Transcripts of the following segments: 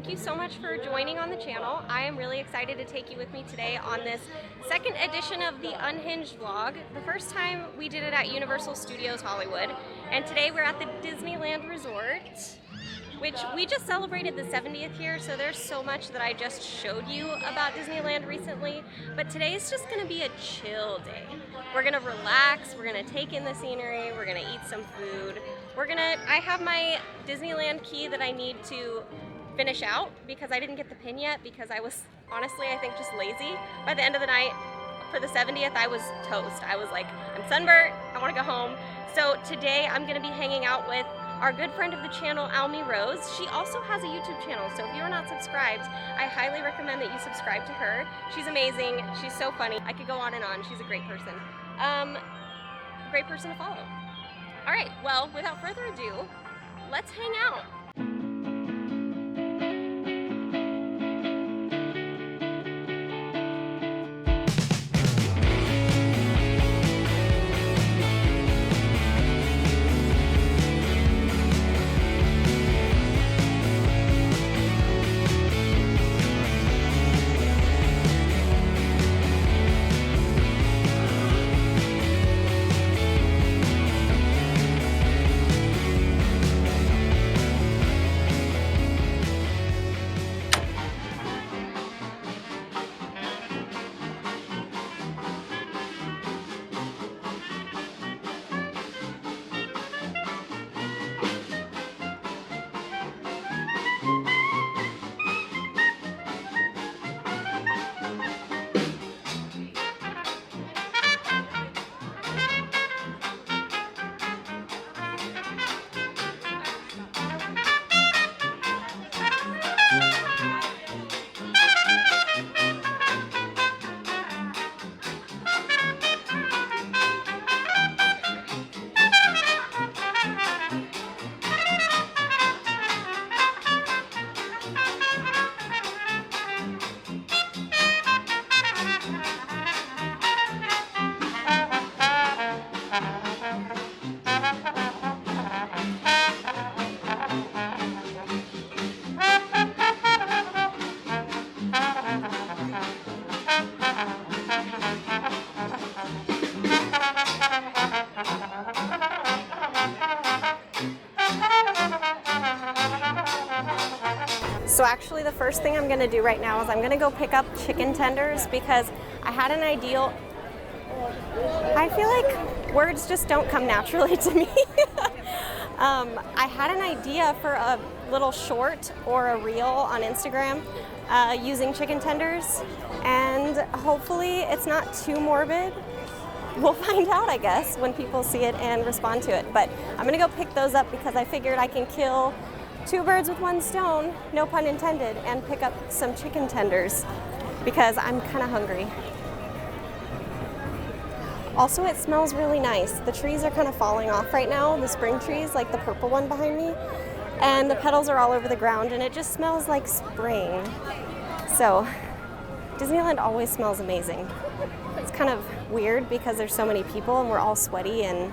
thank you so much for joining on the channel. I am really excited to take you with me today on this second edition of the Unhinged vlog. The first time we did it at Universal Studios Hollywood, and today we're at the Disneyland Resort, which we just celebrated the 70th year, so there's so much that I just showed you about Disneyland recently, but today is just gonna be a chill day. We're gonna relax, we're gonna take in the scenery, we're gonna eat some food. I have my Disneyland Key that I need to finish out because I didn't get the pin yet because I was, honestly, I think just lazy. By the end of the night, for the 70th, I was toast. I was like, I'm sunburnt, I wanna go home. So today I'm gonna be hanging out with our good friend of the channel, Almie Rose. She also has a YouTube channel, so if you're not subscribed, I highly recommend that you subscribe to her. She's amazing, she's so funny. I could go on and on, she's a great person. Great person to follow. All right, well, without further ado, let's hang out. So actually the first thing I'm gonna do right now is I'm gonna go pick up chicken tenders because I had an ideal. I feel like words just don't come naturally to me. I had an idea for a little short or a reel on Instagram using chicken tenders, and hopefully it's not too morbid. We'll find out, I guess, when people see it and respond to it. But I'm gonna go pick those up because I figured I can kill two birds with one stone, no pun intended, and pick up some chicken tenders because I'm kind of hungry. Also, it smells really nice. The trees are kind of falling off right now, the spring trees, like the purple one behind me, and the petals are all over the ground, and it just smells like spring. So, Disneyland always smells amazing. It's kind of weird because there's so many people and we're all sweaty and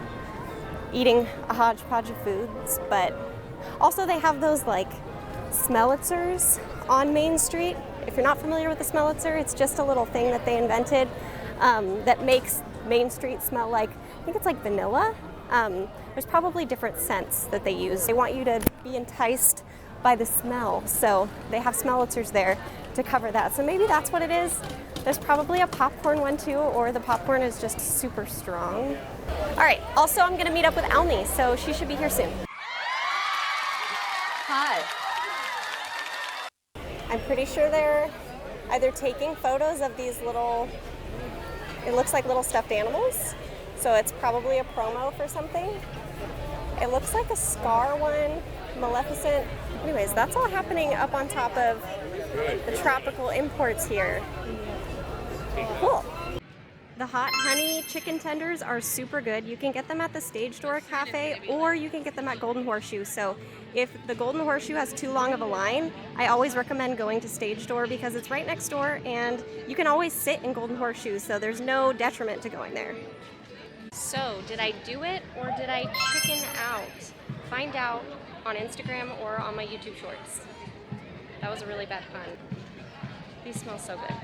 eating a hodgepodge of foods, but also they have those like smellitzers on Main Street. If you're not familiar with the smellitzer, it's just a little thing that they invented that makes Main Street smell like, I think it's like vanilla. There's probably different scents that they use. They want you to be enticed by the smell, so they have smellitzers there to cover that. So maybe that's what it is. There's probably a popcorn one too, or the popcorn is just super strong. All right, also I'm gonna meet up with Almie, so she should be here soon. Hi. I'm pretty sure they're either taking photos of these little, it looks like little stuffed animals, so it's probably a promo for something. It looks like a Scar one, Maleficent. Anyways, that's all happening up on top of the tropical imports here. Cool. The hot honey chicken tenders are super good. You can get them at the Stage Door Cafe or you can get them at Golden Horseshoe. So if the Golden Horseshoe has too long of a line, I always recommend going to Stage Door because it's right next door and you can always sit in Golden Horseshoe, so there's no detriment to going there. So did I do it or did I chicken out? Find out on Instagram or on my YouTube shorts. That was a really bad pun. These smell so good.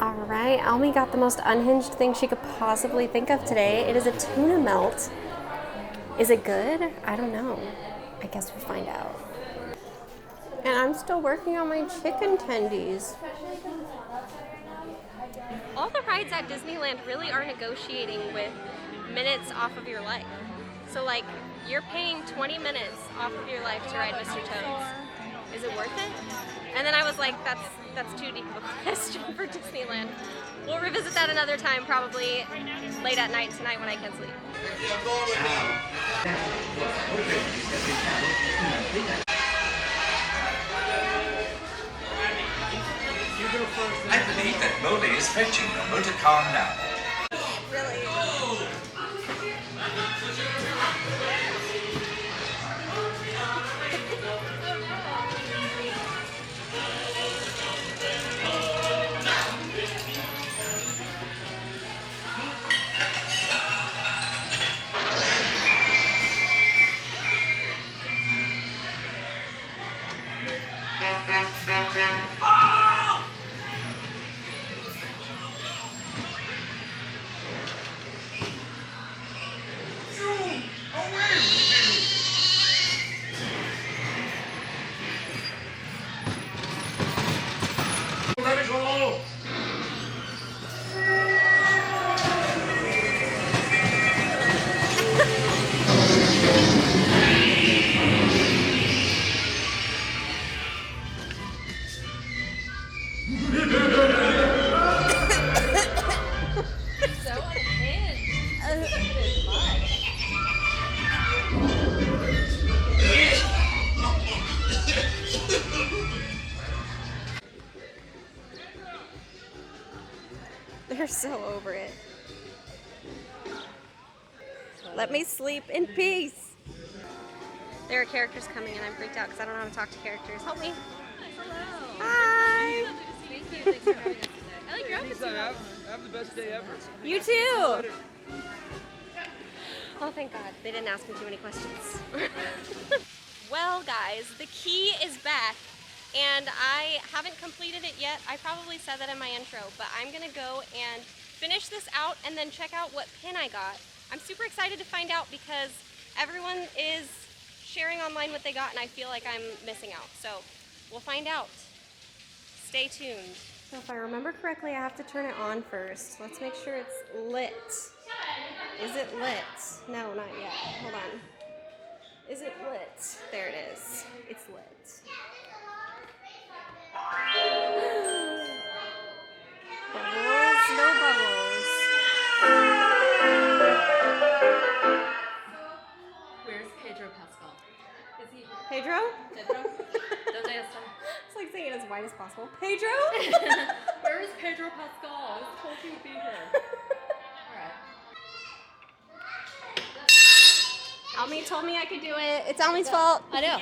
Alright, Almie got the most unhinged thing she could possibly think of today. It is a tuna melt. Is it good? I don't know. I guess we'll find out. And I'm still working on my chicken tendies. All the rides at Disneyland really are negotiating with minutes off of your life. So like, you're paying 20 minutes off of your life to ride Mr. Toad's. Is it worth it? And then I was like, that's too deep of a question for Disneyland. We'll revisit that another time, probably late at night tonight when I can sleep. I believe that Molly is fetching the motor car now. Really? They're so over it. Let me sleep in peace. There are characters coming and I'm freaked out because I don't know how to talk to characters. Help me. Hello. Hi. Thank you. Thanks for having us today. I like your outfit too. Have the best day ever. You too. Oh, thank God. They didn't ask me too many questions. Well, guys, the key is back. And I haven't completed it yet. I probably said that in my intro, but I'm gonna go and finish this out and then check out what pin I got. I'm super excited to find out because everyone is sharing online what they got and I feel like I'm missing out. So we'll find out. Stay tuned. So if I remember correctly, I have to turn it on first. Let's make sure it's lit. Is it lit? No, not yet. Hold on. Is it lit? There it is. It's lit. Bubbles, no bubbles. Where's Pedro Pascal? Is he Pedro? Pedro? ¿Dónde está? It's like saying it as white as possible. Pedro? Where is Pedro Pascal? I was told he would be here. Alright. Almie told me I could do it. It's Almie's fault. I know.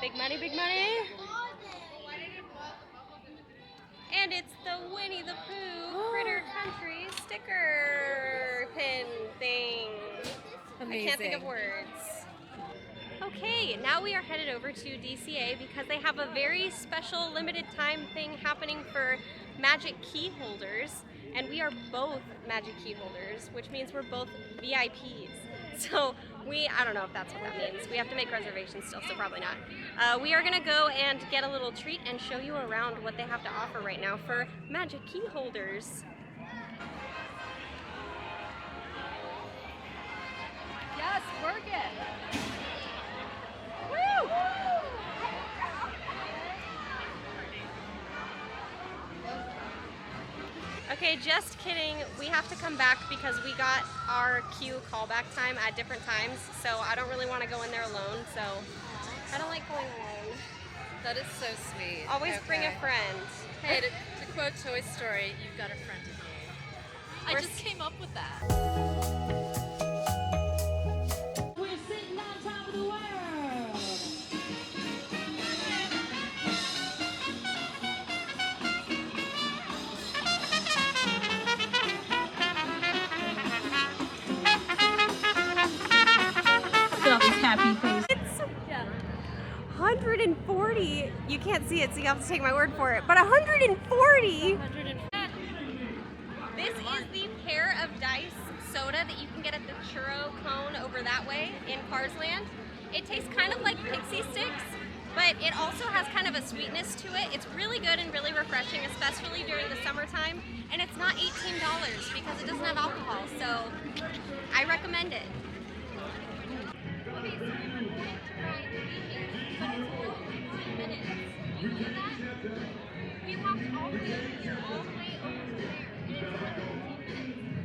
Big money, big money. And it's the Winnie the Pooh Critter Country sticker pin thing. Amazing. I can't think of words. Okay, now we are headed over to DCA because they have a very special limited time thing happening for Magic Key holders. And we are both Magic Key holders, which means we're both VIPs. So I don't know if that's what that means. We have to make reservations still, so probably not. We are gonna go and get a little treat and show you around what they have to offer right now for Magic Key holders. Yes, work it. Woo! Okay, just kidding. We have to come back because we got our queue callback time at different times, so I don't really want to go in there alone, so I don't like going alone. That is so sweet. Always bring a friend. Hey, to quote Toy Story, you've got a friend in me. I just came up with that. We're sitting on top of the world. Happy Place. It's 140. You can't see it, so you have to take my word for it. But 140. This is the pair of dice soda that you can get at the churro cone over that way in Cars Land. It tastes kind of like pixie sticks, but it also has kind of a sweetness to it. It's really good and really refreshing, especially during the summertime. And it's not $18 because it doesn't have alcohol, so I recommend it. We walked all the way over here, all the way over to there, and it's only 15 minutes.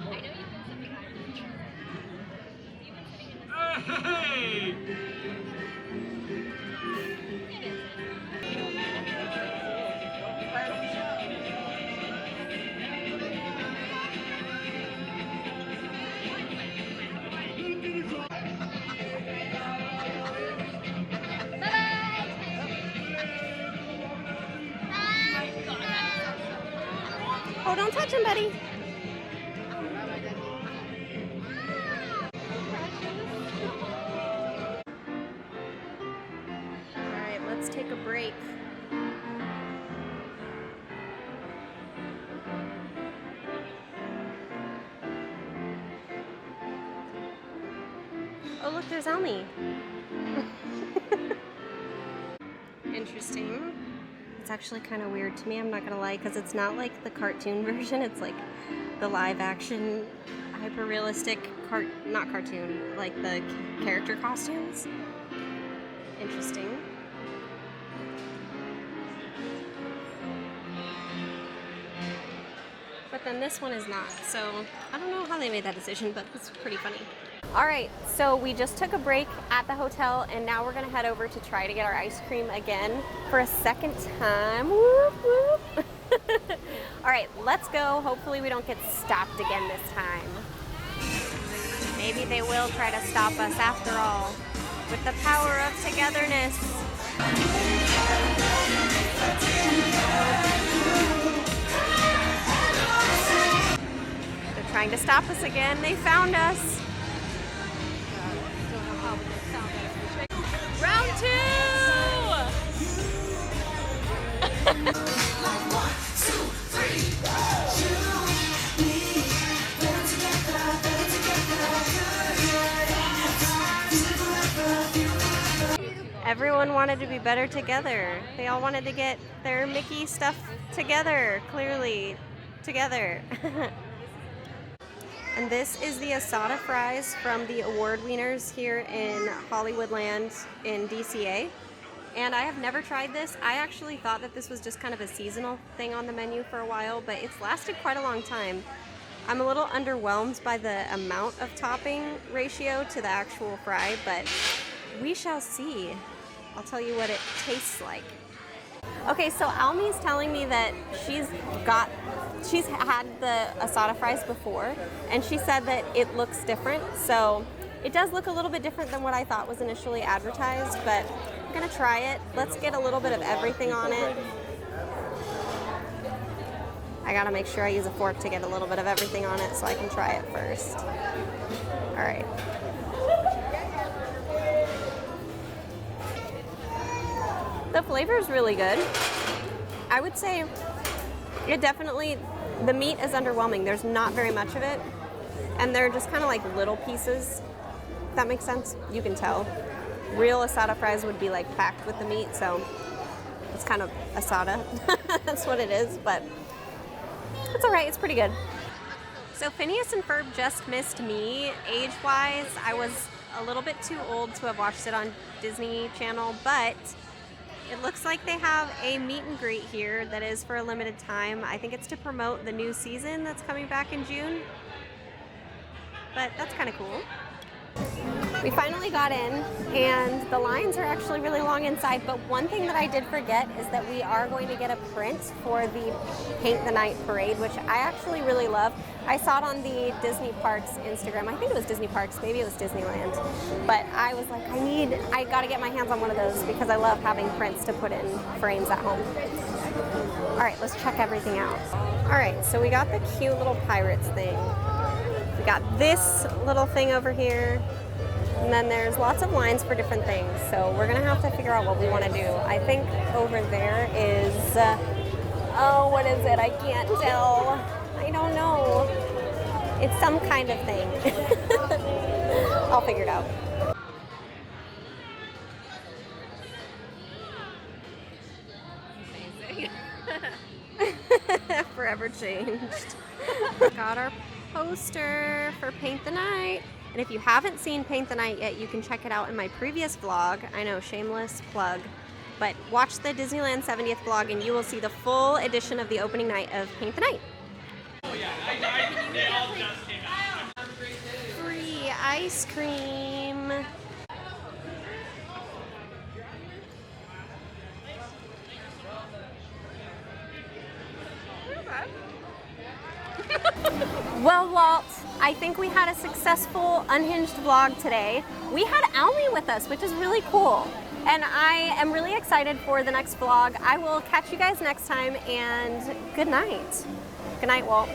I know you've been sitting here. You've been sitting in this. Oh, don't touch him, buddy. All right, let's take a break. Oh, look, there's Almie. Interesting. It's actually kind of weird to me, I'm not gonna lie, because it's not like the cartoon version, it's like the live action, hyper realistic, not cartoon, like the character costumes. Interesting. But then this one is not, so I don't know how they made that decision, but it's pretty funny. All right, so we just took a break at the hotel and now we're gonna head over to try to get our ice cream again for a second time. Whoop, whoop. All right, let's go. Hopefully we don't get stopped again this time. Maybe they will try to stop us after all, with the power of togetherness. They're trying to stop us again. They found us. Round two! Everyone wanted to be better together. They all wanted to get their Mickey stuff together, clearly together. And this is the asada fries from the award winners here in Hollywoodland in DCA. And I have never tried this. I actually thought that this was just kind of a seasonal thing on the menu for a while, but it's lasted quite a long time. I'm a little underwhelmed by the amount of topping ratio to the actual fry, but we shall see. I'll tell you what it tastes like. Okay, so Almie's telling me that she's had the asada fries before, and she said that it looks different. So it does look a little bit different than what I thought was initially advertised, but I'm gonna try it. Let's get a little bit of everything on it. I gotta make sure I use a fork to get a little bit of everything on it so I can try it first. All right. The flavor is really good. I would say it definitely, the meat is underwhelming. There's not very much of it. And they're just kind of like little pieces. If that makes sense? You can tell. Real asada fries would be like packed with the meat, so it's kind of asada. That's what it is, but it's all right, it's pretty good. So Phineas and Ferb just missed me age-wise. I was a little bit too old to have watched it on Disney Channel, but it looks like they have a meet and greet here that is for a limited time. I think it's to promote the new season that's coming back in June. But that's kind of cool. We finally got in, and the lines are actually really long inside, but one thing that I did forget is that we are going to get a print for the Paint the Night parade, which I actually really love. I saw it on the Disney Parks Instagram. I think it was Disney Parks, maybe it was Disneyland. But I was like, I gotta get my hands on one of those because I love having prints to put in frames at home. All right, let's check everything out. All right, so we got the cute little pirates thing. We got this little thing over here. And then there's lots of lines for different things. So we're gonna have to figure out what we wanna do. I think over there is, oh, what is it? I can't tell. I don't know. It's some kind of thing. I'll figure it out. Amazing. Forever changed. Got our poster for Paint the Night. And if you haven't seen Paint the Night yet, you can check it out in my previous vlog. I know, shameless plug. But watch the Disneyland 70th vlog and you will see the full edition of the opening night of Paint the Night. Free ice cream. Well, Walt, I think we had a successful Unhinged vlog today. We had Almie with us, which is really cool. And I am really excited for the next vlog. I will catch you guys next time, and good night. Good night, Walt.